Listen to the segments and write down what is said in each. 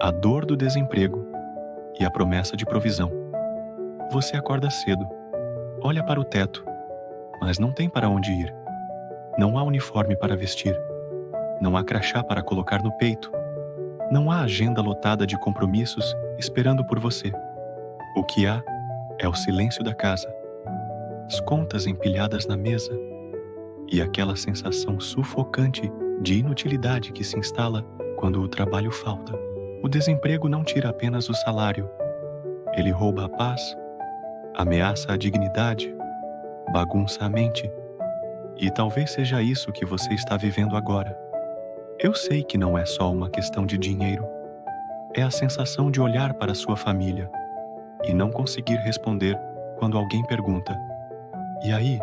a dor do desemprego e a promessa de provisão. Você acorda cedo, olha para o teto, mas não tem para onde ir. Não há uniforme para vestir, não há crachá para colocar no peito, não há agenda lotada de compromissos esperando por você. O que há é o silêncio da casa, as contas empilhadas na mesa e aquela sensação sufocante de inutilidade que se instala quando o trabalho falta. O desemprego não tira apenas o salário, ele rouba a paz, ameaça a dignidade, bagunça a mente, e talvez seja isso que você está vivendo agora. Eu sei que não é só uma questão de dinheiro, é a sensação de olhar para sua família e não conseguir responder quando alguém pergunta: "E aí,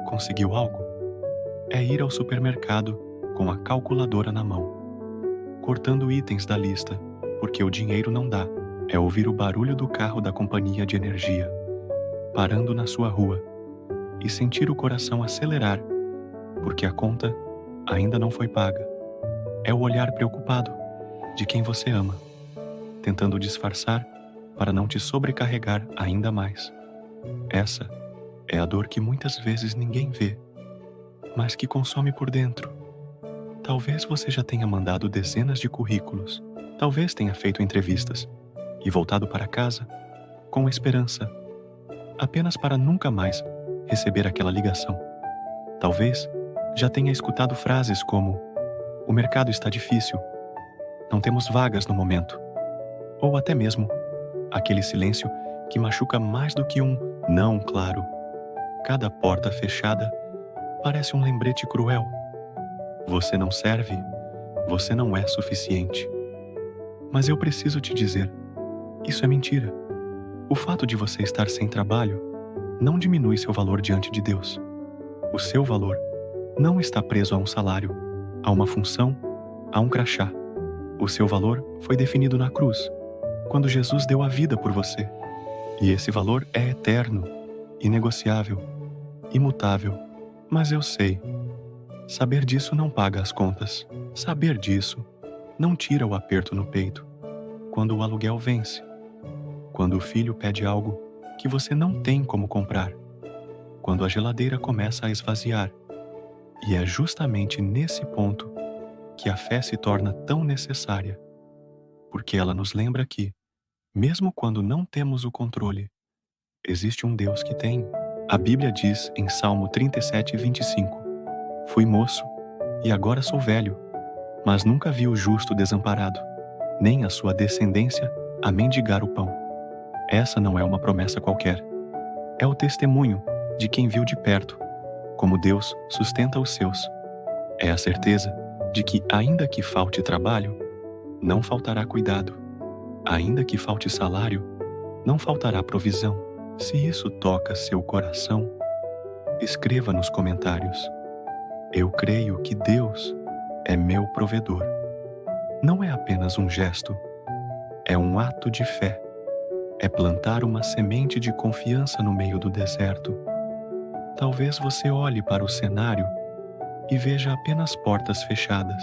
conseguiu algo?" É ir ao supermercado com a calculadora na mão, cortando itens da lista, porque o dinheiro não dá. É ouvir o barulho do carro da companhia de energia, parando na sua rua, e sentir o coração acelerar, porque a conta ainda não foi paga. É o olhar preocupado de quem você ama, tentando disfarçar para não te sobrecarregar ainda mais. Essa é a dor que muitas vezes ninguém vê, mas que consome por dentro. Talvez você já tenha mandado dezenas de currículos, talvez tenha feito entrevistas e voltado para casa com esperança, apenas para nunca mais receber aquela ligação. Talvez já tenha escutado frases como: "O mercado está difícil, não temos vagas no momento", ou até mesmo aquele silêncio que machuca mais do que um não claro. Cada porta fechada parece um lembrete cruel. Você não serve, você não é suficiente. Mas eu preciso te dizer, isso é mentira. O fato de você estar sem trabalho não diminui seu valor diante de Deus. O seu valor não está preso a um salário, a uma função, a um crachá. O seu valor foi definido na cruz, quando Jesus deu a vida por você. E esse valor é eterno, inegociável, imutável. Mas eu sei, saber disso não paga as contas. Saber disso não tira o aperto no peito quando o aluguel vence, quando o filho pede algo que você não tem como comprar, quando a geladeira começa a esvaziar. E é justamente nesse ponto que a fé se torna tão necessária, porque ela nos lembra que, mesmo quando não temos o controle, existe um Deus que tem. A Bíblia diz em Salmo 37:25: "Fui moço e agora sou velho, mas nunca vi o justo desamparado, nem a sua descendência a mendigar o pão." Essa não é uma promessa qualquer. É o testemunho de quem viu de perto como Deus sustenta os seus. É a certeza de que, ainda que falte trabalho, não faltará cuidado. Ainda que falte salário, não faltará provisão. Se isso toca seu coração, escreva nos comentários: "Eu creio que Deus é meu provedor." Não é apenas um gesto, é um ato de fé. É plantar uma semente de confiança no meio do deserto. Talvez você olhe para o cenário e veja apenas portas fechadas,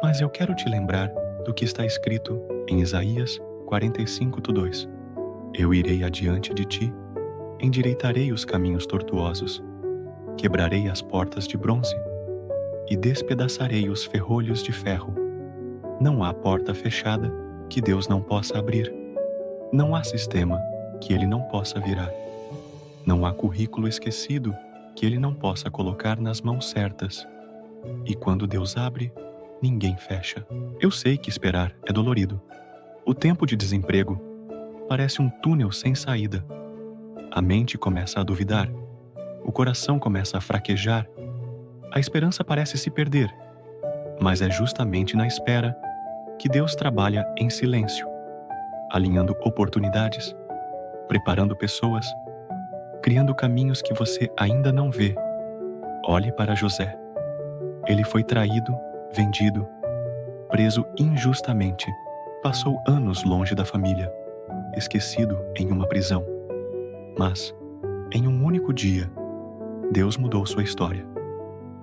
mas eu quero te lembrar do que está escrito em Isaías 45:2. "Eu irei adiante de ti, endireitarei os caminhos tortuosos, quebrarei as portas de bronze e despedaçarei os ferrolhos de ferro." Não há porta fechada que Deus não possa abrir. Não há sistema que Ele não possa virar. Não há currículo esquecido que Ele não possa colocar nas mãos certas. E quando Deus abre, ninguém fecha. Eu sei que esperar é dolorido. O tempo de desemprego parece um túnel sem saída. A mente começa a duvidar. O coração começa a fraquejar. A esperança parece se perder. Mas é justamente na espera que Deus trabalha em silêncio, alinhando oportunidades, preparando pessoas, criando caminhos que você ainda não vê. Olhe para José. Ele foi traído, vendido, preso injustamente. Passou anos longe da família, esquecido em uma prisão. Mas, em um único dia, Deus mudou sua história,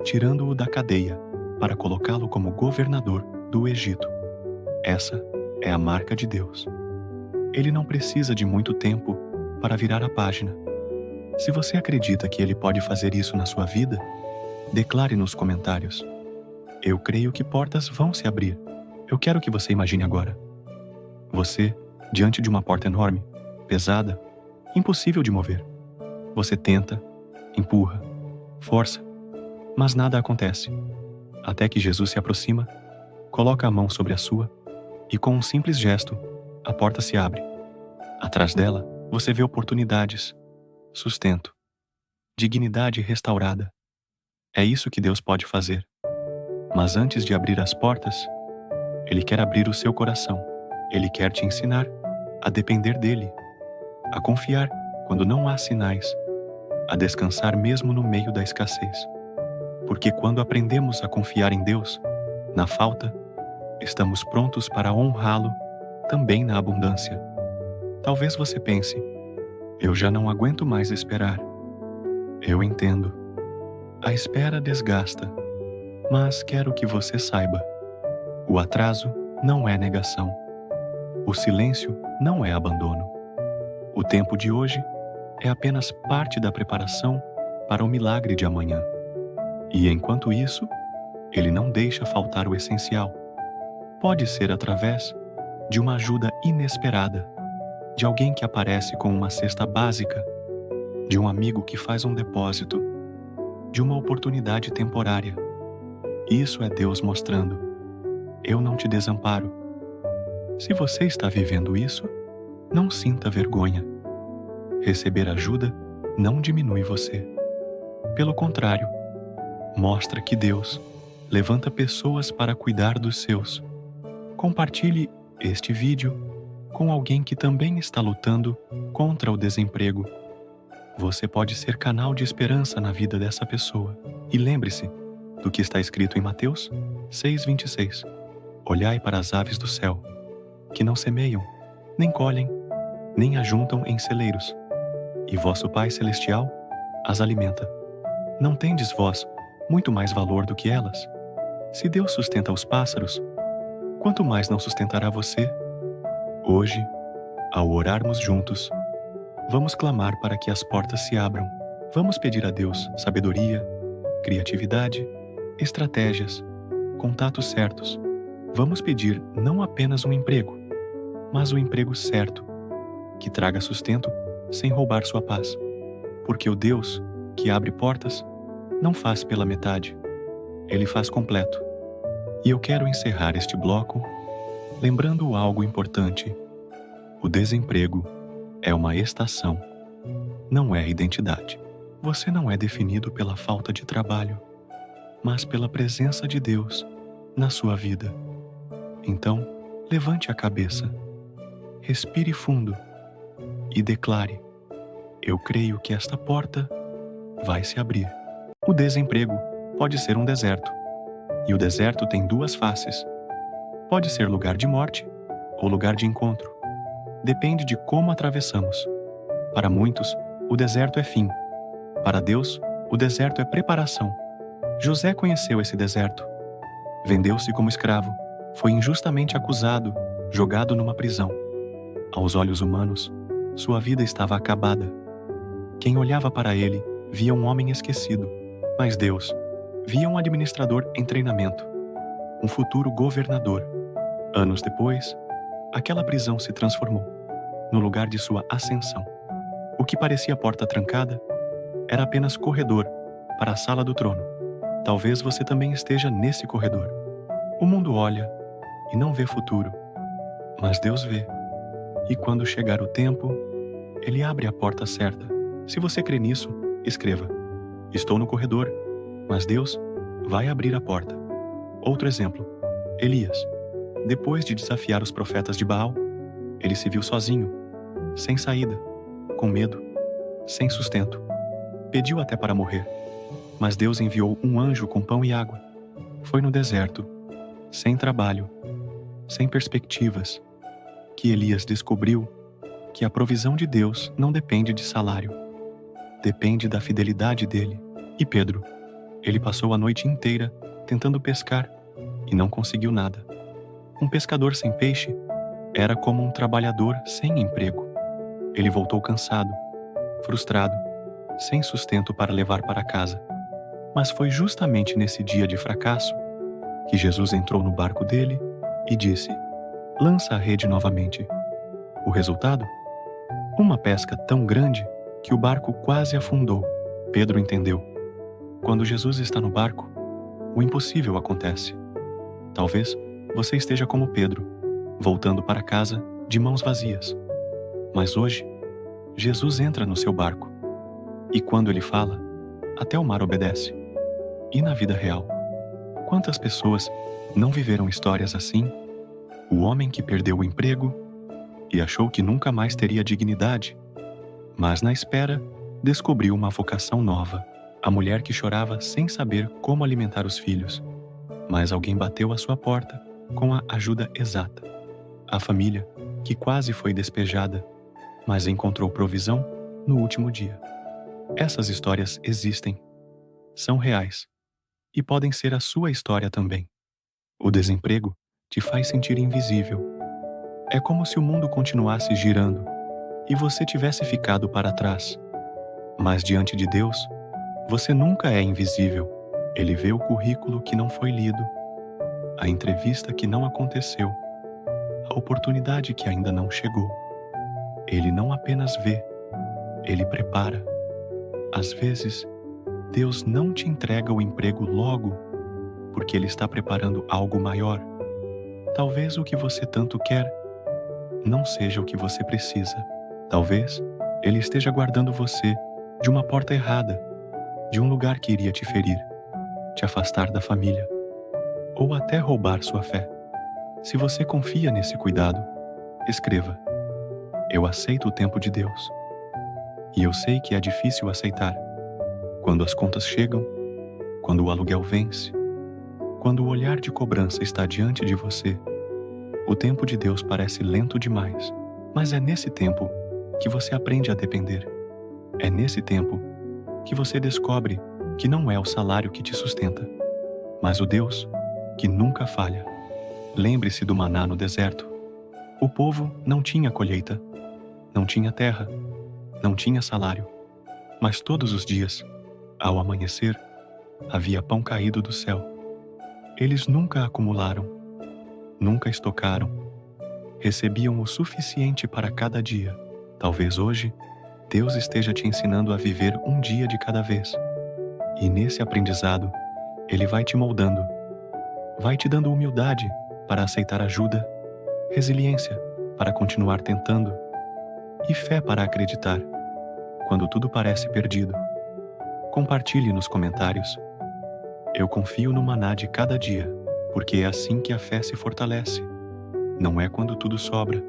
tirando-o da cadeia para colocá-lo como governador do Egito. Essa é a marca de Deus. Ele não precisa de muito tempo para virar a página. Se você acredita que Ele pode fazer isso na sua vida, declare nos comentários: eu creio que portas vão se abrir. Eu quero que você imagine agora. Você, diante de uma porta enorme, pesada, impossível de mover. Você tenta, empurra, força, mas nada acontece. Até que Jesus se aproxima, coloca a mão sobre a sua e, com um simples gesto, a porta se abre. Atrás dela, você vê oportunidades, sustento, dignidade restaurada. É isso que Deus pode fazer. Mas antes de abrir as portas, Ele quer abrir o seu coração. Ele quer te ensinar a depender dEle, a confiar quando não há sinais, a descansar mesmo no meio da escassez. Porque quando aprendemos a confiar em Deus, na falta, estamos prontos para honrá-lo também na abundância. Talvez você pense: eu já não aguento mais esperar. Eu entendo. A espera desgasta, mas quero que você saiba: o atraso não é negação. O silêncio não é abandono. O tempo de hoje é apenas parte da preparação para o milagre de amanhã. E enquanto isso, Ele não deixa faltar o essencial. Pode ser através de uma ajuda inesperada, de alguém que aparece com uma cesta básica, de um amigo que faz um depósito, de uma oportunidade temporária. Isso é Deus mostrando: eu não te desamparo. Se você está vivendo isso, não sinta vergonha. Receber ajuda não diminui você. Pelo contrário, mostra que Deus levanta pessoas para cuidar dos seus. Compartilhe este vídeo com alguém que também está lutando contra o desemprego. Você pode ser canal de esperança na vida dessa pessoa. E lembre-se do que está escrito em Mateus 6,26. Olhai para as aves do céu, que não semeiam, nem colhem, nem ajuntam em celeiros, e vosso Pai Celestial as alimenta. Não tendes vós muito mais valor do que elas? Se Deus sustenta os pássaros, quanto mais não sustentará você? Hoje, ao orarmos juntos, vamos clamar para que as portas se abram. Vamos pedir a Deus sabedoria, criatividade, estratégias, contatos certos. Vamos pedir não apenas um emprego, mas o emprego certo, que traga sustento sem roubar sua paz. Porque o Deus que abre portas não faz pela metade, Ele faz completo. E eu quero encerrar este bloco lembrando algo importante: o desemprego é uma estação, não é identidade. Você não é definido pela falta de trabalho, mas pela presença de Deus na sua vida. Então, levante a cabeça, respire fundo e declare: eu creio que esta porta vai se abrir. O desemprego pode ser um deserto, e o deserto tem duas faces. Pode ser lugar de morte ou lugar de encontro. Depende de como atravessamos. Para muitos, o deserto é fim. Para Deus, o deserto é preparação. José conheceu esse deserto. Vendeu-se como escravo. Foi injustamente acusado, jogado numa prisão. Aos olhos humanos, sua vida estava acabada. Quem olhava para ele via um homem esquecido, mas Deus via um administrador em treinamento, um futuro governador. Anos depois, aquela prisão se transformou no lugar de sua ascensão. O que parecia porta trancada era apenas corredor para a sala do trono. Talvez você também esteja nesse corredor. O mundo olha e não vê futuro, mas Deus vê. E quando chegar o tempo, Ele abre a porta certa. Se você crê nisso, escreva: estou no corredor, mas Deus vai abrir a porta. Outro exemplo: Elias. Depois de desafiar os profetas de Baal, ele se viu sozinho, sem saída, com medo, sem sustento. Pediu até para morrer, mas Deus enviou um anjo com pão e água. Foi no deserto, sem trabalho, sem perspectivas, que Elias descobriu que a provisão de Deus não depende de salário, depende da fidelidade dele. E Pedro, ele passou a noite inteira tentando pescar e não conseguiu nada. Um pescador sem peixe Era como um trabalhador sem emprego. Ele voltou cansado, frustrado, sem sustento para levar para casa. Mas foi justamente nesse dia de fracasso que Jesus entrou no barco dele e disse: "Lança a rede novamente." O resultado? Uma pesca tão grande que o barco quase afundou. Pedro entendeu. Quando Jesus está no barco, o impossível acontece. Talvez você esteja como Pedro, voltando para casa de mãos vazias. Mas hoje, Jesus entra no seu barco. E quando ele fala, até o mar obedece. E na vida real, quantas pessoas não viveram histórias assim? O homem que perdeu o emprego e achou que nunca mais teria dignidade, mas na espera descobriu uma vocação nova. A mulher que chorava sem saber como alimentar os filhos, mas alguém bateu à sua porta com a ajuda exata. A família que quase foi despejada, mas encontrou provisão no último dia. Essas histórias existem, são reais e podem ser a sua história também. O desemprego te faz sentir invisível. É como se o mundo continuasse girando e você tivesse ficado para trás. Mas diante de Deus, você nunca é invisível. Ele vê o currículo que não foi lido, a entrevista que não aconteceu, a oportunidade que ainda não chegou. Ele não apenas vê, ele prepara. Às vezes, Deus não te entrega o emprego logo, porque Ele está preparando algo maior. Talvez o que você tanto quer não seja o que você precisa. Talvez Ele esteja guardando você de uma porta errada, de um lugar que iria te ferir, te afastar da família, ou até roubar sua fé. Se você confia nesse cuidado, escreva: "Eu aceito o tempo de Deus." E eu sei que é difícil aceitar. Quando as contas chegam, quando o aluguel vence, quando o olhar de cobrança está diante de você, o tempo de Deus parece lento demais. Mas é nesse tempo que você aprende a depender. É nesse tempo que você descobre que não é o salário que te sustenta, mas o Deus que nunca falha. Lembre-se do maná no deserto. O povo não tinha colheita, não tinha terra, não tinha salário, mas todos os dias, ao amanhecer, havia pão caído do céu. Eles nunca acumularam, nunca estocaram, recebiam o suficiente para cada dia. Talvez hoje, Deus esteja te ensinando a viver um dia de cada vez. E nesse aprendizado, Ele vai te moldando, vai te dando humildade para aceitar ajuda, resiliência para continuar tentando e fé para acreditar quando tudo parece perdido. Compartilhe nos comentários: "Eu confio no maná de cada dia, porque é assim que a fé se fortalece. Não é quando tudo sobra,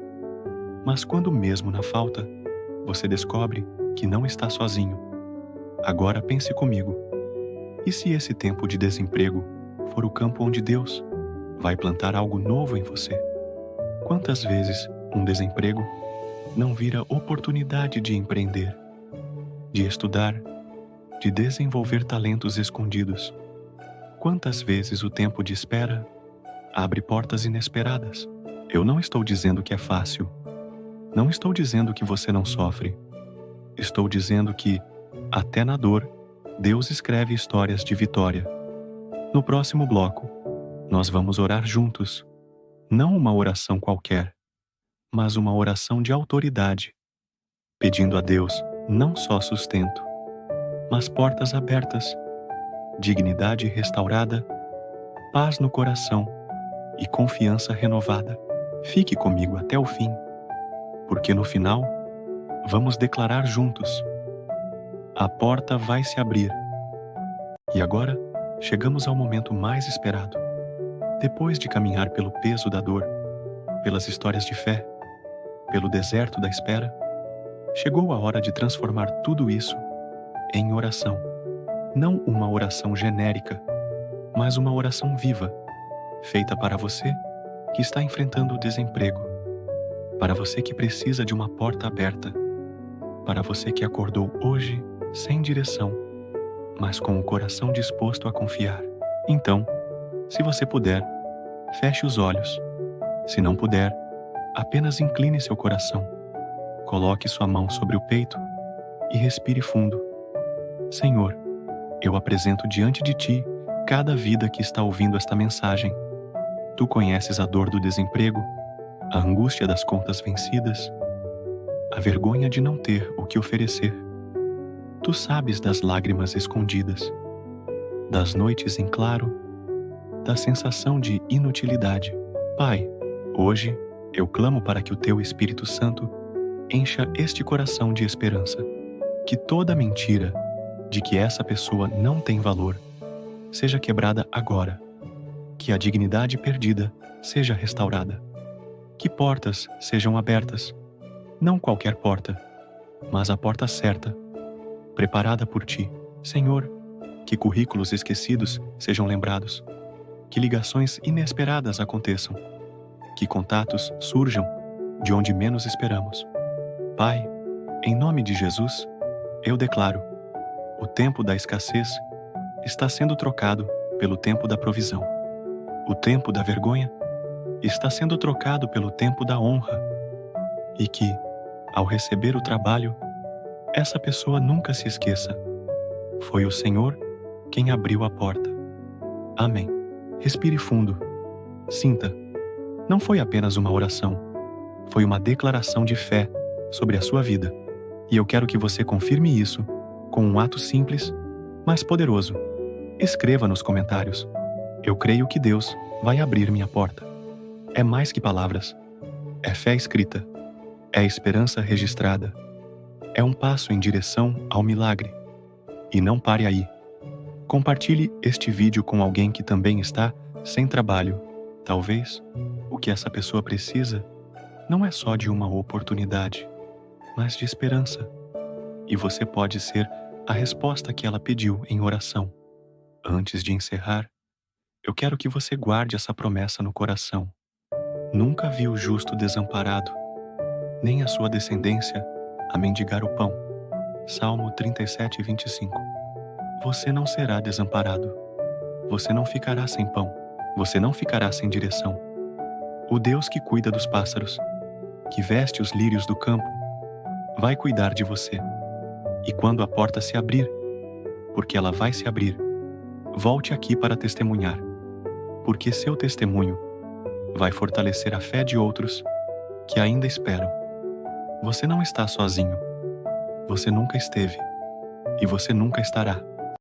mas quando mesmo na falta, você descobre que não está sozinho." Agora pense comigo: e se esse tempo de desemprego for o campo onde Deus vai plantar algo novo em você? Quantas vezes um desemprego não vira oportunidade de empreender, de estudar, de desenvolver talentos escondidos? Quantas vezes o tempo de espera abre portas inesperadas? Eu não estou dizendo que é fácil. Não estou dizendo que você não sofre. Estou dizendo que, até na dor, Deus escreve histórias de vitória. No próximo bloco, nós vamos orar juntos. Não uma oração qualquer, mas uma oração de autoridade, pedindo a Deus não só sustento, mas portas abertas, dignidade restaurada, paz no coração e confiança renovada. Fique comigo até o fim, porque no final, vamos declarar juntos: a porta vai se abrir. E agora, chegamos ao momento mais esperado. Depois de caminhar pelo peso da dor, pelas histórias de fé, pelo deserto da espera, chegou a hora de transformar tudo isso em oração. Não uma oração genérica, mas uma oração viva, feita para você que está enfrentando o desemprego, para você que precisa de uma porta aberta, para você que acordou hoje sem direção, mas com o coração disposto a confiar. Então, se você puder, feche os olhos. Se não puder, apenas incline seu coração, coloque sua mão sobre o peito e respire fundo. Senhor, eu apresento diante de Ti cada vida que está ouvindo esta mensagem. Tu conheces a dor do desemprego, a angústia das contas vencidas, a vergonha de não ter o que oferecer. Tu sabes das lágrimas escondidas, das noites em claro, da sensação de inutilidade. Pai, hoje eu clamo para que o Teu Espírito Santo encha este coração de esperança, que toda mentira de que essa pessoa não tem valor seja quebrada agora, que a dignidade perdida seja restaurada, que portas sejam abertas, não qualquer porta, mas a porta certa, preparada por Ti. Senhor, que currículos esquecidos sejam lembrados, que ligações inesperadas aconteçam, que contatos surjam de onde menos esperamos. Pai, em nome de Jesus, eu declaro: o tempo da escassez está sendo trocado pelo tempo da provisão. O tempo da vergonha está sendo trocado pelo tempo da honra. E que, ao receber o trabalho, essa pessoa nunca se esqueça: foi o Senhor quem abriu a porta. Amém. Respire fundo. Sinta. Não foi apenas uma oração, foi uma declaração de fé sobre a sua vida. E eu quero que você confirme isso com um ato simples, mas poderoso. Escreva nos comentários: eu creio que Deus vai abrir minha porta. É mais que palavras. É fé escrita. É esperança registrada. É um passo em direção ao milagre. E não pare aí. Compartilhe este vídeo com alguém que também está sem trabalho. Talvez o que essa pessoa precisa não é só de uma oportunidade, mas de esperança. E você pode ser a resposta que ela pediu em oração. Antes de encerrar, eu quero que você guarde essa promessa no coração. Nunca vi o justo desamparado, nem a sua descendência a mendigar o pão. Salmo 37:25. Você não será desamparado. Você não ficará sem pão. Você não ficará sem direção. O Deus que cuida dos pássaros, que veste os lírios do campo, vai cuidar de você. E quando a porta se abrir, porque ela vai se abrir, volte aqui para testemunhar, porque seu testemunho vai fortalecer a fé de outros que ainda esperam. Você não está sozinho. Você nunca esteve e você nunca estará.